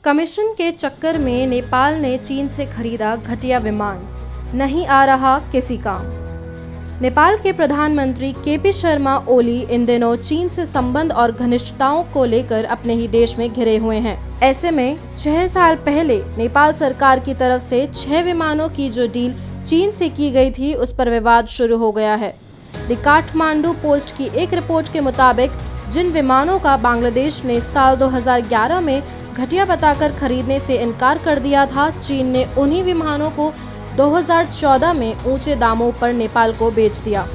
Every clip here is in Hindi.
कमीशन के चक्कर में नेपाल ने चीन से खरीदा घटिया विमान, नहीं आ रहा किसी काम। नेपाल के प्रधानमंत्री केपी शर्मा ओली इन दिनों चीन से संबंध और घनिष्ठताओं को लेकर अपने ही देश में घिरे हुए हैं। ऐसे में 6 साल पहले नेपाल सरकार की तरफ से 6 विमानों की जो डील चीन से की गई थी, उस पर विवाद शुरू हो गया है। द काठमांडू पोस्ट की एक रिपोर्ट के मुताबिक जिन विमानों का बांग्लादेश ने साल 2011 में घटिया बताकर खरीदने से इनकार कर दिया था, चीन ने उन्हीं विमानों को 2014 में ऊंचे दामों पर नेपाल को बेच दिया।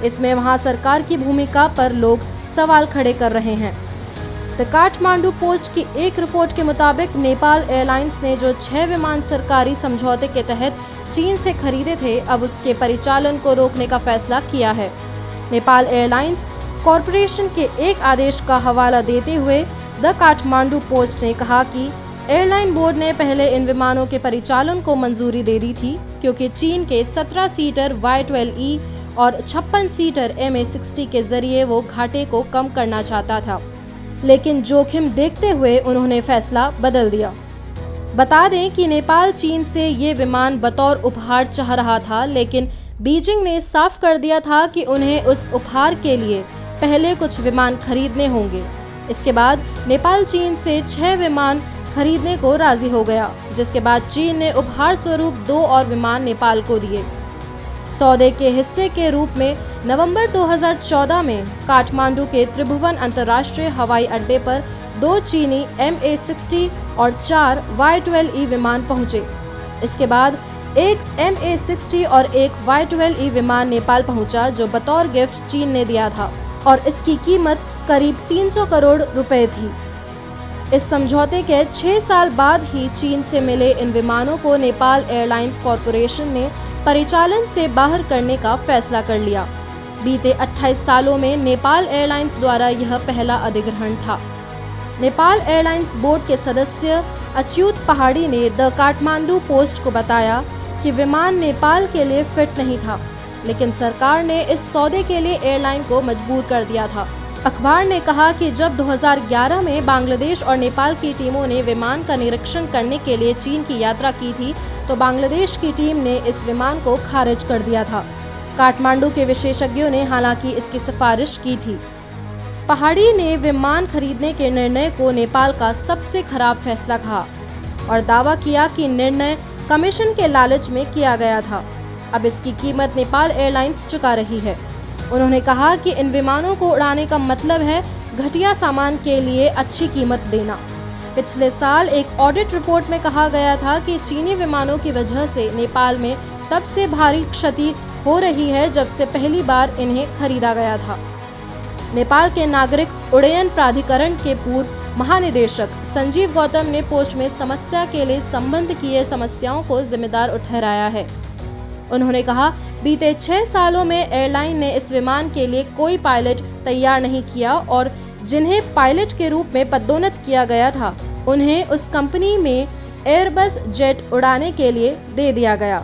इसमें वहां सरकार की भूमिका पर लोग सवाल खड़े कर रहे हैं। द काठमांडू पोस्ट की एक रिपोर्ट के मुताबिक नेपाल एयरलाइंस ने जो 6 विमान सरकारी समझौते के तहत चीन से खरीदे थे, अब उसके परिचालन को रोकने का फैसला किया है। नेपाल एयरलाइंस कॉरपोरेशन के एक आदेश का हवाला देते हुए द काठमांडू पोस्ट ने कहा कि एयरलाइन बोर्ड ने पहले इन विमानों के परिचालन को मंजूरी दे दी थी, क्योंकि चीन के 17 सीटर Y12E और 56 सीटर MA60 के जरिए वो घाटे को कम करना चाहता था, लेकिन जोखिम देखते हुए उन्होंने फैसला बदल दिया। बता दें कि नेपाल चीन से ये विमान बतौर उपहार चाह रहा था, लेकिन बीजिंग ने साफ कर दिया था कि उन्हें उस उपहार के लिए पहले कुछ विमान खरीदने होंगे। इसके बाद नेपाल चीन से 6 विमान खरीदने को राजी हो गया, जिसके बाद चीन ने उपहार स्वरूप 2 और विमान नेपाल को दिए। सौदे के हिस्से के रूप में नवंबर 2014 में काठमांडू के त्रिभुवन अंतर्राष्ट्रीय हवाई अड्डे पर 2 चीनी MA60 और 4 Y12E विमान पहुंचे। इसके बाद एक MA60 और एक Y12E विमान नेपाल पहुंचा, जो बतौर गिफ्ट चीन ने दिया था, और इसकी कीमत करीब 300 करोड़ रुपए थी। इस समझौते के 6 साल बाद ही चीन से मिले इन विमानों को नेपाल एयरलाइंस कॉरपोरेशन ने परिचालन से बाहर करने का फैसला कर लिया। बीते 28 सालों में नेपाल एयरलाइंस द्वारा यह पहला अधिग्रहण था। नेपाल एयरलाइंस बोर्ड के सदस्य अच्युत पहाड़ी ने द काठमांडू पोस्ट को बताया कि विमान नेपाल के लिए फिट नहीं था, लेकिन सरकार ने इस सौदे के लिए एयरलाइन को मजबूर कर दिया था। अखबार ने कहा कि जब 2011 में बांग्लादेश और नेपाल की टीमों ने विमान का निरीक्षण करने के लिए चीन की यात्रा की थी, तो बांग्लादेश की टीम ने इस विमान को खारिज कर दिया था। काठमांडू के विशेषज्ञों ने हालांकि इसकी सिफारिश की थी। पहाड़ी ने विमान खरीदने के निर्णय को नेपाल का सबसे खराब फैसला कहा और दावा किया कि निर्णय कमीशन के लालच में किया गया था। अब इसकी कीमत नेपाल एयरलाइंस चुका रही है। उन्होंने कहा कि इन विमानों को उड़ाने का मतलब है घटिया सामान के लिए अच्छी कीमत देना। पिछले साल एक ऑडिट रिपोर्ट में कहा गया था कि चीनी विमानों की वजह से नेपाल में तब से भारी क्षति हो रही है जब से पहली बार इन्हें खरीदा गया था। नेपाल के नागरिक उड्डयन प्राधिकरण के पूर्व महानिदेशक संजीव गौतम ने पोस्ट में समस्या के लिए संबंध किए समस्याओं को जिम्मेदार ठहराया है। उन्होंने कहा, बीते 6 सालों में एयरलाइन ने इस विमान के लिए कोई पायलट तैयार नहीं किया और जिन्हें पायलट के रूप में पदोन्नत किया गया था, उन्हें उस कंपनी में एयरबस जेट उड़ाने के लिए दे दिया गया।